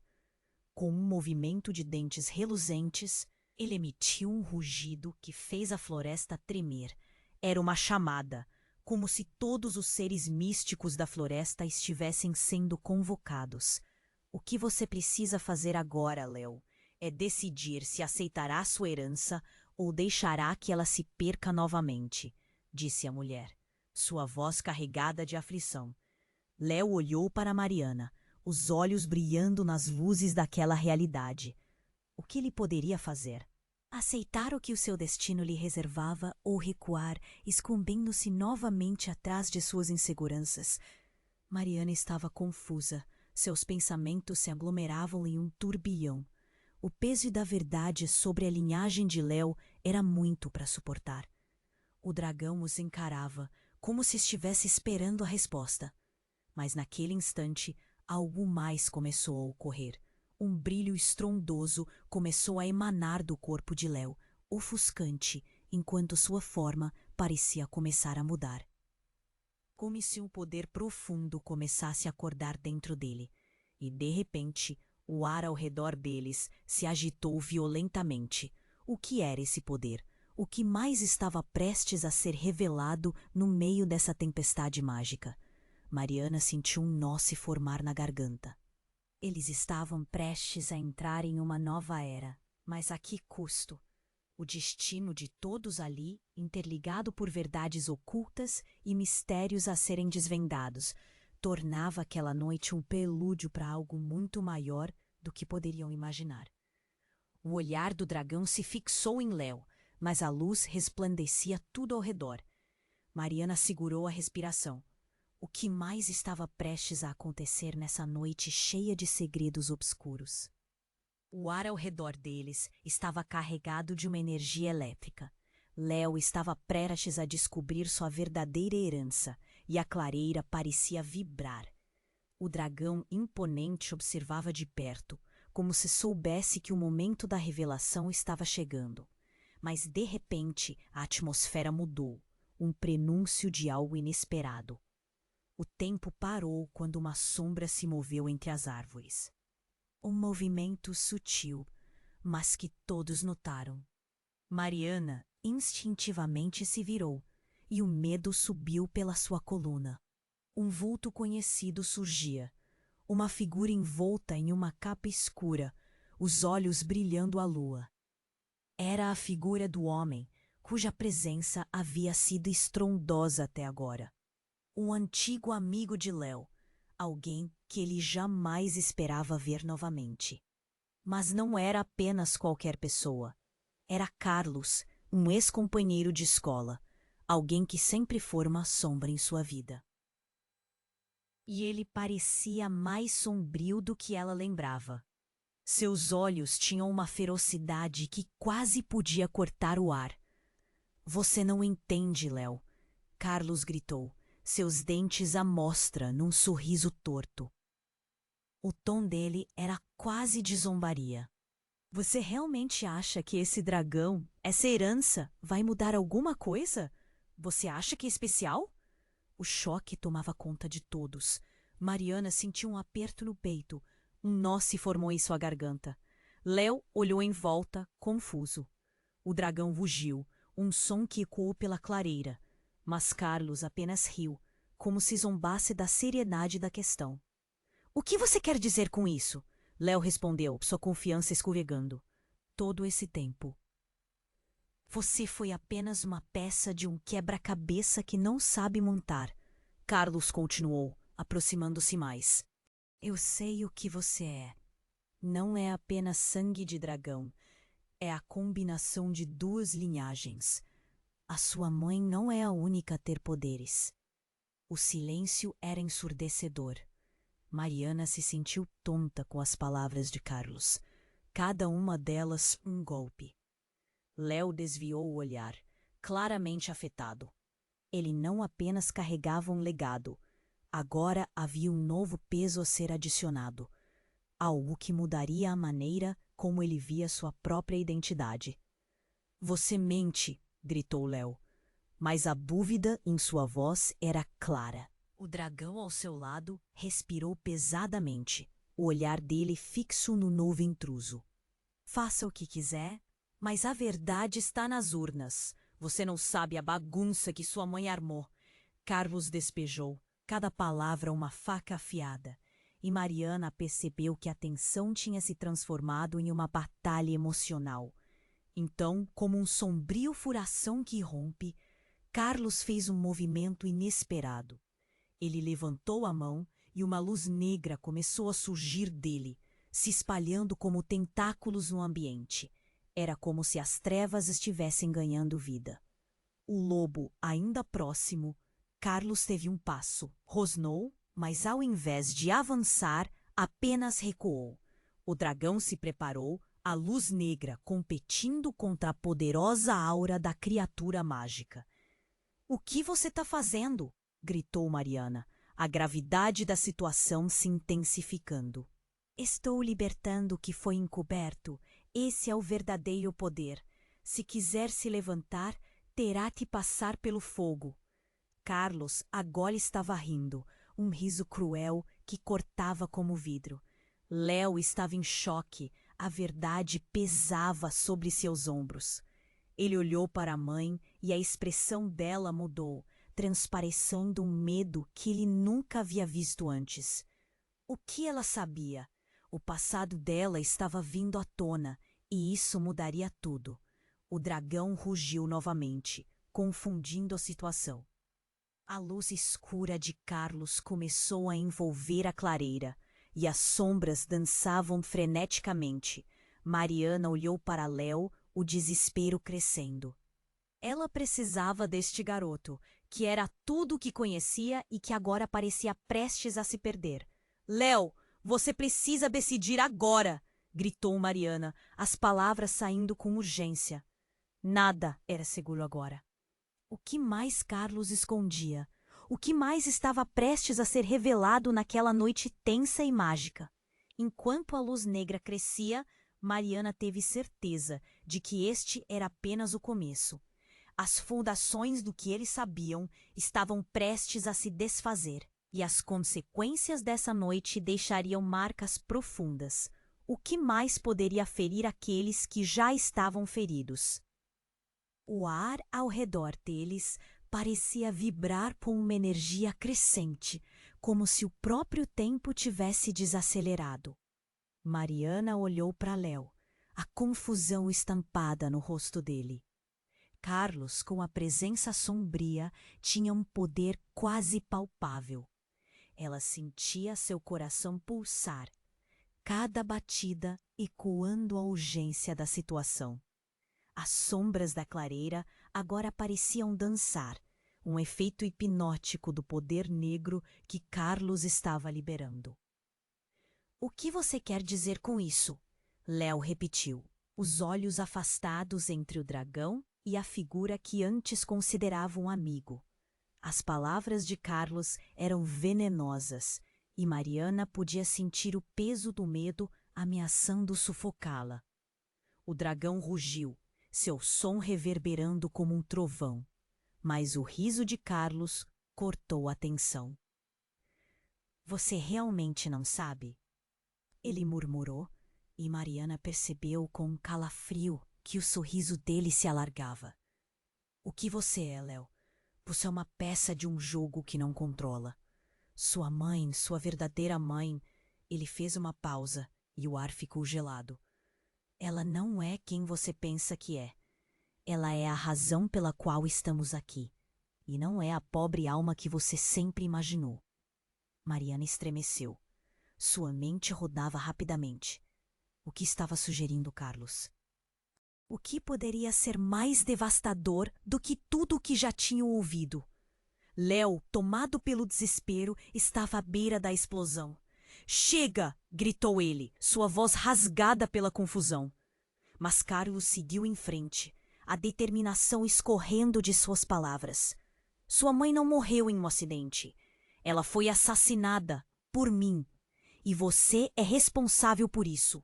Com um movimento de dentes reluzentes, ele emitiu um rugido que fez a floresta tremer. Era uma chamada, como se todos os seres místicos da floresta estivessem sendo convocados. "O que você precisa fazer agora, Léo, é decidir se aceitará sua herança ou deixará que ela se perca novamente", disse a mulher, sua voz carregada de aflição. Léo olhou para Mariana, os olhos brilhando nas luzes daquela realidade. O que ele poderia fazer? Aceitar o que o seu destino lhe reservava ou recuar, escondendo-se novamente atrás de suas inseguranças? Mariana estava confusa. Seus pensamentos se aglomeravam em um turbilhão. O peso da verdade sobre a linhagem de Léo era muito para suportar. O dragão os encarava, como se estivesse esperando a resposta. Mas naquele instante, algo mais começou a ocorrer. Um brilho estrondoso começou a emanar do corpo de Léo, ofuscante, enquanto sua forma parecia começar a mudar. Como se um poder profundo começasse a acordar dentro dele, e de repente, o ar ao redor deles se agitou violentamente. O que era esse poder? O que mais estava prestes a ser revelado no meio dessa tempestade mágica? Mariana sentiu um nó se formar na garganta. Eles estavam prestes a entrar em uma nova era, mas a que custo? O destino de todos ali, interligado por verdades ocultas e mistérios a serem desvendados, tornava aquela noite um prelúdio para algo muito maior do que poderiam imaginar. O olhar do dragão se fixou em Léo, mas a luz resplandecia tudo ao redor. Mariana segurou a respiração. O que mais estava prestes a acontecer nessa noite cheia de segredos obscuros? O ar ao redor deles estava carregado de uma energia elétrica. Léo estava prestes a descobrir sua verdadeira herança, e a clareira parecia vibrar. O dragão imponente observava de perto, como se soubesse que o momento da revelação estava chegando. Mas, de repente, a atmosfera mudou, um prenúncio de algo inesperado. O tempo parou quando uma sombra se moveu entre as árvores. Um movimento sutil, mas que todos notaram. Mariana instintivamente se virou, e o medo subiu pela sua coluna. Um vulto conhecido surgia, uma figura envolta em uma capa escura, os olhos brilhando à lua. Era a figura do homem, cuja presença havia sido estrondosa até agora. Um antigo amigo de Léo, alguém que ele jamais esperava ver novamente. Mas não era apenas qualquer pessoa. Era Carlos, um ex-companheiro de escola, alguém que sempre fora uma sombra em sua vida. E ele parecia mais sombrio do que ela lembrava. Seus olhos tinham uma ferocidade que quase podia cortar o ar. "Você não entende, Léo", Carlos gritou, seus dentes à mostra num sorriso torto. O tom dele era quase de zombaria. "Você realmente acha que esse dragão, essa herança, vai mudar alguma coisa? Você acha que é especial?" O choque tomava conta de todos. Mariana sentiu um aperto no peito. Um nó se formou em sua garganta. Léo olhou em volta, confuso. O dragão rugiu, um som que ecoou pela clareira. Mas Carlos apenas riu, como se zombasse da seriedade da questão. "O que você quer dizer com isso?" Léo respondeu, sua confiança escorregando. "Todo esse tempo, você foi apenas uma peça de um quebra-cabeça que não sabe montar." Carlos continuou, aproximando-se mais. "Eu sei o que você é. Não é apenas sangue de dragão. É a combinação de duas linhagens. A sua mãe não é a única a ter poderes." O silêncio era ensurdecedor. Mariana se sentiu tonta com as palavras de Carlos. Cada uma delas um golpe. Léo desviou o olhar, claramente afetado. Ele não apenas carregava um legado. Agora havia um novo peso a ser adicionado. Algo que mudaria a maneira como ele via sua própria identidade. "Você mente", gritou Léo. Mas a dúvida em sua voz era clara. O dragão ao seu lado respirou pesadamente, o olhar dele fixo no novo intruso. "Faça o que quiser, mas a verdade está nas urnas. Você não sabe a bagunça que sua mãe armou." Carlos despejou, cada palavra uma faca afiada, e Mariana percebeu que a tensão tinha se transformado em uma batalha emocional. Então, como um sombrio furação que irrompe, Carlos fez um movimento inesperado. Ele levantou a mão e uma luz negra começou a surgir dele, se espalhando como tentáculos no ambiente. Era como se as trevas estivessem ganhando vida. O lobo, ainda próximo, Carlos teve um passo, rosnou, mas ao invés de avançar, apenas recuou. O dragão se preparou, a luz negra competindo contra a poderosa aura da criatura mágica. "O que você está fazendo?" gritou Mariana, a gravidade da situação se intensificando. "Estou libertando o que foi encoberto. Esse é o verdadeiro poder. Se quiser se levantar, terá que passar pelo fogo." Carlos agora estava rindo, um riso cruel que cortava como vidro. Léo estava em choque, a verdade pesava sobre seus ombros. Ele olhou para a mãe e a expressão dela mudou, transparecendo um medo que ele nunca havia visto antes. O que ela sabia? O passado dela estava vindo à tona, e isso mudaria tudo. O dragão rugiu novamente, confundindo a situação. A luz escura de Carlos começou a envolver a clareira, e as sombras dançavam freneticamente. Mariana olhou para Léo, o desespero crescendo. Ela precisava deste garoto, que era tudo o que conhecia e que agora parecia prestes a se perder. Léo, você precisa decidir agora! Gritou Mariana, as palavras saindo com urgência. Nada era seguro agora. O que mais Carlos escondia? O que mais estava prestes a ser revelado naquela noite tensa e mágica? Enquanto a luz negra crescia, Mariana teve certeza de que este era apenas o começo. As fundações do que eles sabiam estavam prestes a se desfazer, e as consequências dessa noite deixariam marcas profundas. O que mais poderia ferir aqueles que já estavam feridos? O ar ao redor deles parecia vibrar com uma energia crescente, como se o próprio tempo tivesse desacelerado. Mariana olhou para Léo, a confusão estampada no rosto dele. Carlos, com a presença sombria, tinha um poder quase palpável. Ela sentia seu coração pulsar, cada batida ecoando a urgência da situação. As sombras da clareira agora pareciam dançar, um efeito hipnótico do poder negro que Carlos estava liberando. O que você quer dizer com isso? Léo repetiu, os olhos afastados entre o dragão e a figura que antes considerava um amigo. As palavras de Carlos eram venenosas, e Mariana podia sentir o peso do medo ameaçando sufocá-la. O dragão rugiu, seu som reverberando como um trovão, mas o riso de Carlos cortou a tensão. Você realmente não sabe? Ele murmurou, e Mariana percebeu com um calafrio que o sorriso dele se alargava. O que você é, Léo? Você é uma peça de um jogo que não controla. Sua mãe, sua verdadeira mãe... Ele fez uma pausa e o ar ficou gelado. Ela não é quem você pensa que é. Ela é a razão pela qual estamos aqui. E não é a pobre alma que você sempre imaginou. Mariana estremeceu. Sua mente rodava rapidamente. O que estava sugerindo Carlos? O que poderia ser mais devastador do que tudo o que já tinham ouvido? Léo, tomado pelo desespero, estava à beira da explosão. Chega! Gritou ele, sua voz rasgada pela confusão. Mas Carlos seguiu em frente, a determinação escorrendo de suas palavras. Sua mãe não morreu em um acidente. Ela foi assassinada por mim. E você é responsável por isso.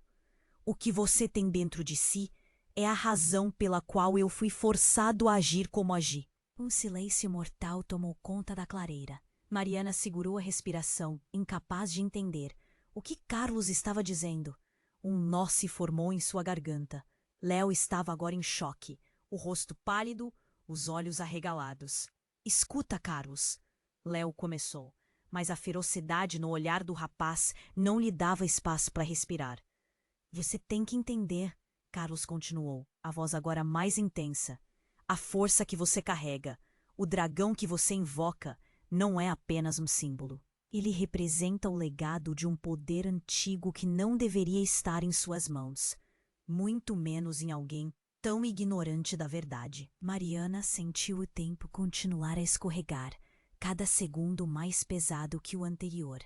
O que você tem dentro de si é a razão pela qual eu fui forçado a agir como agi. Um silêncio mortal tomou conta da clareira. Mariana segurou a respiração, incapaz de entender o que Carlos estava dizendo. Um nó se formou em sua garganta. Léo estava agora em choque, o rosto pálido, os olhos arregalados. Escuta, Carlos. Léo começou, mas a ferocidade no olhar do rapaz não lhe dava espaço para respirar. Você tem que entender, Carlos continuou, a voz agora mais intensa. A força que você carrega, o dragão que você invoca, não é apenas um símbolo. Ele representa o legado de um poder antigo que não deveria estar em suas mãos, muito menos em alguém tão ignorante da verdade. Mariana sentiu o tempo continuar a escorregar, cada segundo mais pesado que o anterior.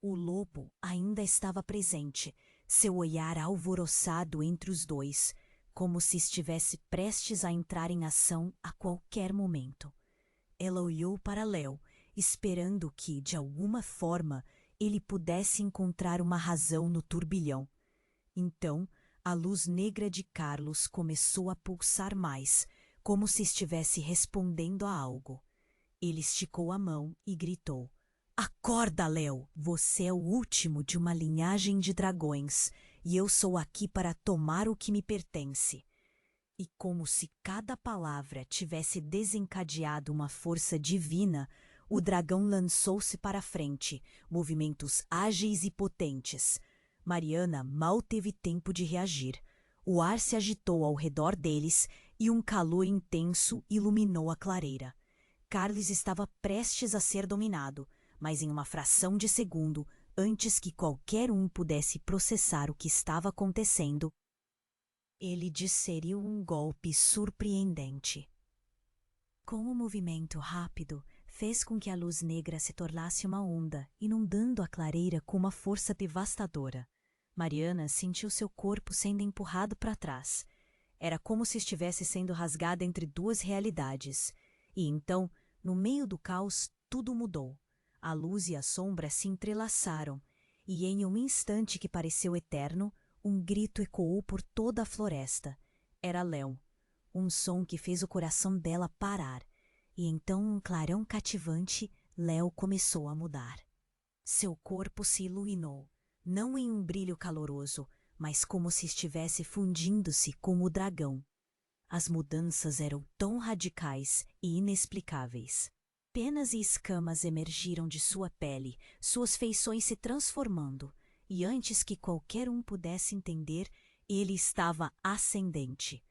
O lobo ainda estava presente, seu olhar alvoroçado entre os dois, como se estivesse prestes a entrar em ação a qualquer momento. Ela olhou para Léo, esperando que, de alguma forma, ele pudesse encontrar uma razão no turbilhão. Então, a luz negra de Carlos começou a pulsar mais, como se estivesse respondendo a algo. Ele esticou a mão e gritou: Acorda, Léo! Você é o último de uma linhagem de dragões, e eu sou aqui para tomar o que me pertence. E como se cada palavra tivesse desencadeado uma força divina, o dragão lançou-se para a frente, movimentos ágeis e potentes. Mariana mal teve tempo de reagir. O ar se agitou ao redor deles e um calor intenso iluminou a clareira. Carlos estava prestes a ser dominado, mas em uma fração de segundo, antes que qualquer um pudesse processar o que estava acontecendo, ele desferiu um golpe surpreendente. Com um movimento rápido, fez com que a luz negra se tornasse uma onda, inundando a clareira com uma força devastadora. Mariana sentiu seu corpo sendo empurrado para trás. Era como se estivesse sendo rasgada entre duas realidades. E então, no meio do caos, tudo mudou. A luz e a sombra se entrelaçaram, e em um instante que pareceu eterno, um grito ecoou por toda a floresta. Era Léo. Um som que fez o coração dela parar. E então, um clarão cativante, Léo começou a mudar. Seu corpo se iluminou, não em um brilho caloroso, mas como se estivesse fundindo-se com o dragão. As mudanças eram tão radicais e inexplicáveis. Penas e escamas emergiram de sua pele, suas feições se transformando, e antes que qualquer um pudesse entender, ele estava ascendente.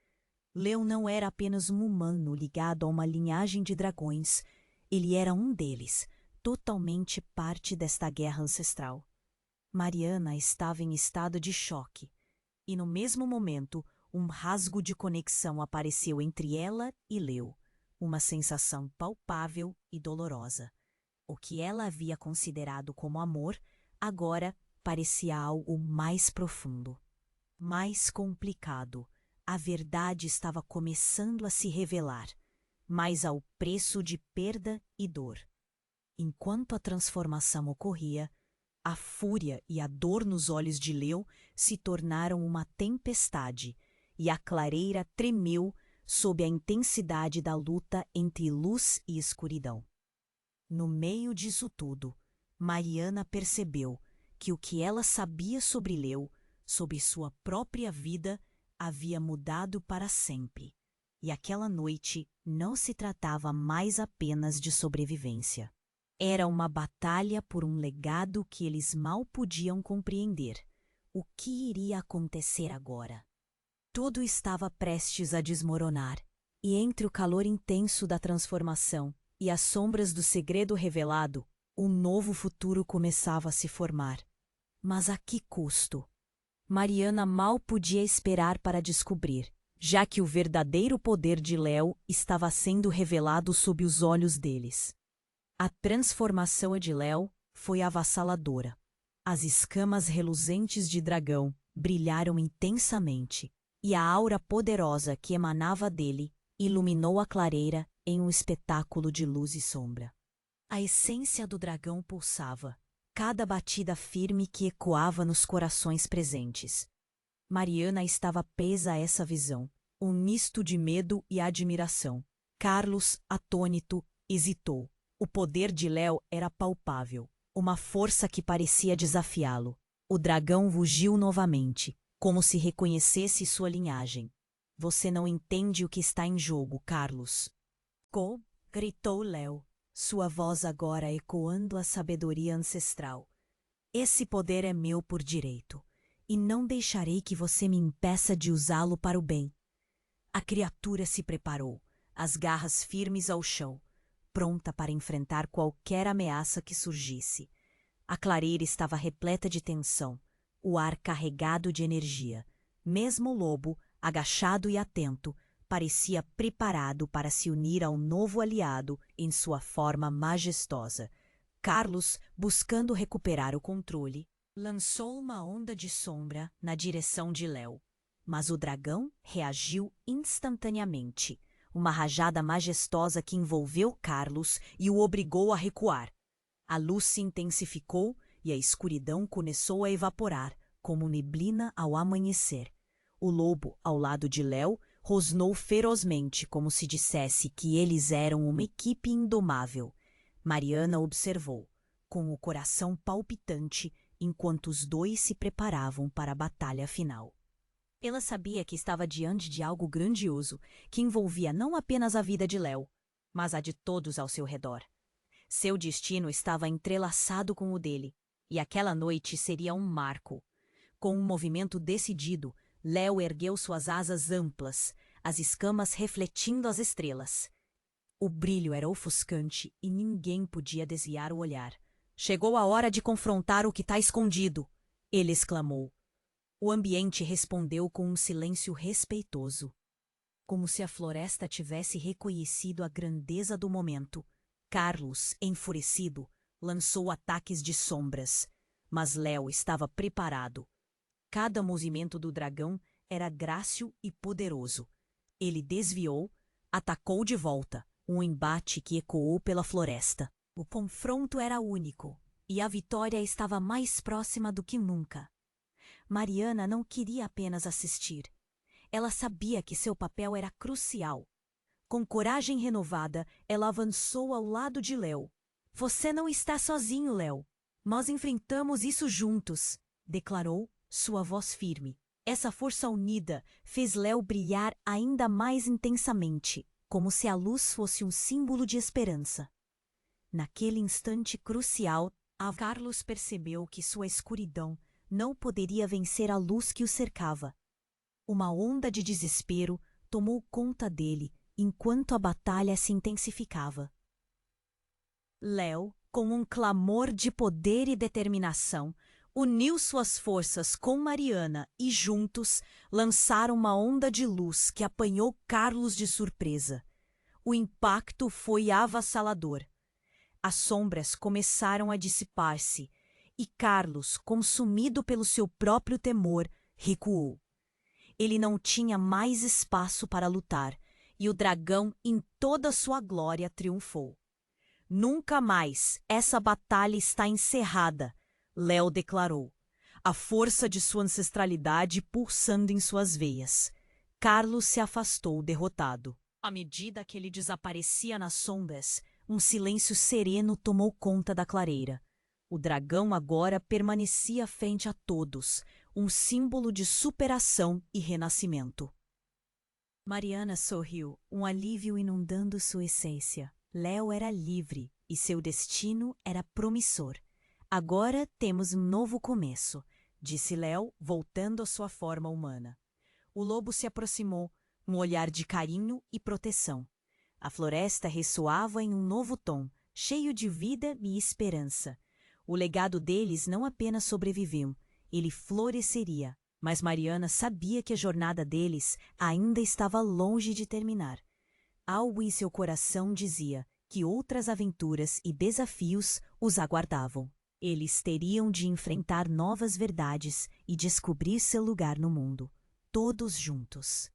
Léo não era apenas um humano ligado a uma linhagem de dragões, ele era um deles, totalmente parte desta guerra ancestral. Mariana estava em estado de choque, e no mesmo momento, um rasgo de conexão apareceu entre ela e Léo, uma sensação palpável e dolorosa. O que ela havia considerado como amor, agora parecia algo mais profundo, mais complicado. A verdade estava começando a se revelar, mas ao preço de perda e dor. Enquanto a transformação ocorria, a fúria e a dor nos olhos de Léo se tornaram uma tempestade, e a clareira tremeu sob a intensidade da luta entre luz e escuridão. No meio disso tudo, Mariana percebeu que o que ela sabia sobre Léo, sobre sua própria vida, havia mudado para sempre, e aquela noite não se tratava mais apenas de sobrevivência. Era uma batalha por um legado que eles mal podiam compreender. O que iria acontecer agora? Tudo estava prestes a desmoronar, e entre o calor intenso da transformação e as sombras do segredo revelado, um novo futuro começava a se formar. Mas a que custo? Mariana mal podia esperar para descobrir, já que o verdadeiro poder de Léo estava sendo revelado sob os olhos deles. A transformação de Léo foi avassaladora. As escamas reluzentes de dragão brilharam intensamente, e a aura poderosa que emanava dele iluminou a clareira em um espetáculo de luz e sombra. A essência do dragão pulsava, cada batida firme que ecoava nos corações presentes. Mariana estava presa a essa visão, um misto de medo e admiração. Carlos, atônito, hesitou. O poder de Léo era palpável, uma força que parecia desafiá-lo. O dragão rugiu novamente, como se reconhecesse sua linhagem. Você não entende o que está em jogo, Carlos. Go! Gritou Léo, sua voz agora ecoando a sabedoria ancestral. Esse poder é meu por direito, e não deixarei que você me impeça de usá-lo para o bem. A criatura se preparou, as garras firmes ao chão, pronta para enfrentar qualquer ameaça que surgisse. A clareira estava repleta de tensão, o ar carregado de energia. Mesmo o lobo, agachado e atento, parecia preparado para se unir ao novo aliado em sua forma majestosa. Carlos, buscando recuperar o controle, lançou uma onda de sombra na direção de Léo. Mas o dragão reagiu instantaneamente. Uma rajada majestosa que envolveu Carlos e o obrigou a recuar. A luz se intensificou e a escuridão começou a evaporar, como neblina ao amanhecer. O lobo, ao lado de Léo, rosnou ferozmente, como se dissesse que eles eram uma equipe indomável. Mariana observou, com o coração palpitante, enquanto os dois se preparavam para a batalha final. Ela sabia que estava diante de algo grandioso, que envolvia não apenas a vida de Léo, mas a de todos ao seu redor. Seu destino estava entrelaçado com o dele, e aquela noite seria um marco. Com um movimento decidido, Léo ergueu suas asas amplas, as escamas refletindo as estrelas. O brilho era ofuscante e ninguém podia desviar o olhar. Chegou a hora de confrontar o que está escondido, ele exclamou. O ambiente respondeu com um silêncio respeitoso, como se a floresta tivesse reconhecido a grandeza do momento. Carlos, enfurecido, lançou ataques de sombras, mas Léo estava preparado. Cada movimento do dragão era grácil e poderoso. Ele desviou, atacou de volta, um embate que ecoou pela floresta. O confronto era único, e a vitória estava mais próxima do que nunca. Mariana não queria apenas assistir. Ela sabia que seu papel era crucial. Com coragem renovada, ela avançou ao lado de Léo. Você não está sozinho, Léo. Nós enfrentamos isso juntos, declarou, sua voz firme. Essa força unida fez Léo brilhar ainda mais intensamente, como se a luz fosse um símbolo de esperança. Naquele instante crucial, Carlos percebeu que sua escuridão não poderia vencer a luz que o cercava. Uma onda de desespero tomou conta dele enquanto a batalha se intensificava. Léo, com um clamor de poder e determinação, uniu suas forças com Mariana e juntos lançaram uma onda de luz que apanhou Carlos de surpresa. O impacto foi avassalador. As sombras começaram a dissipar-se e Carlos, consumido pelo seu próprio temor, recuou. Ele não tinha mais espaço para lutar e o dragão, em toda sua glória, triunfou. Nunca mais essa batalha está encerrada, Léo declarou, a força de sua ancestralidade pulsando em suas veias. Carlos se afastou derrotado. À medida que ele desaparecia nas sombras, um silêncio sereno tomou conta da clareira. O dragão agora permanecia frente a todos, um símbolo de superação e renascimento. Mariana sorriu, um alívio inundando sua essência. Léo era livre e seu destino era promissor. Agora temos um novo começo, disse Léo, voltando à sua forma humana. O lobo se aproximou, um olhar de carinho e proteção. A floresta ressoava em um novo tom, cheio de vida e esperança. O legado deles não apenas sobreviveu, ele floresceria, mas Mariana sabia que a jornada deles ainda estava longe de terminar. Algo em seu coração dizia que outras aventuras e desafios os aguardavam. Eles teriam de enfrentar novas verdades e descobrir seu lugar no mundo, todos juntos.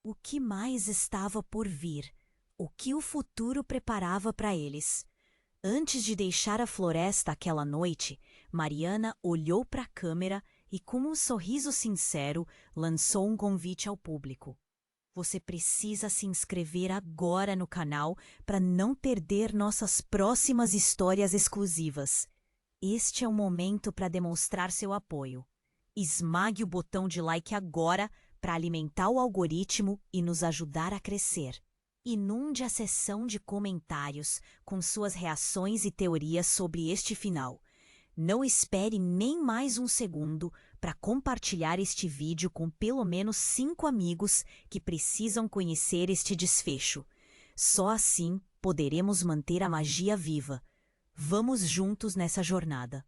O que mais estava por vir? O que o futuro preparava para eles? Antes de deixar a floresta aquela noite, Mariana olhou para a câmera e, com um sorriso sincero, lançou um convite ao público. Você precisa se inscrever agora no canal para não perder nossas próximas histórias exclusivas. Este é o momento para demonstrar seu apoio. Esmague o botão de like agora para alimentar o algoritmo e nos ajudar a crescer. Inunde a seção de comentários com suas reações e teorias sobre este final. Não espere nem mais um segundo para compartilhar este vídeo com pelo menos 5 amigos que precisam conhecer este desfecho. Só assim poderemos manter a magia viva. Vamos juntos nessa jornada.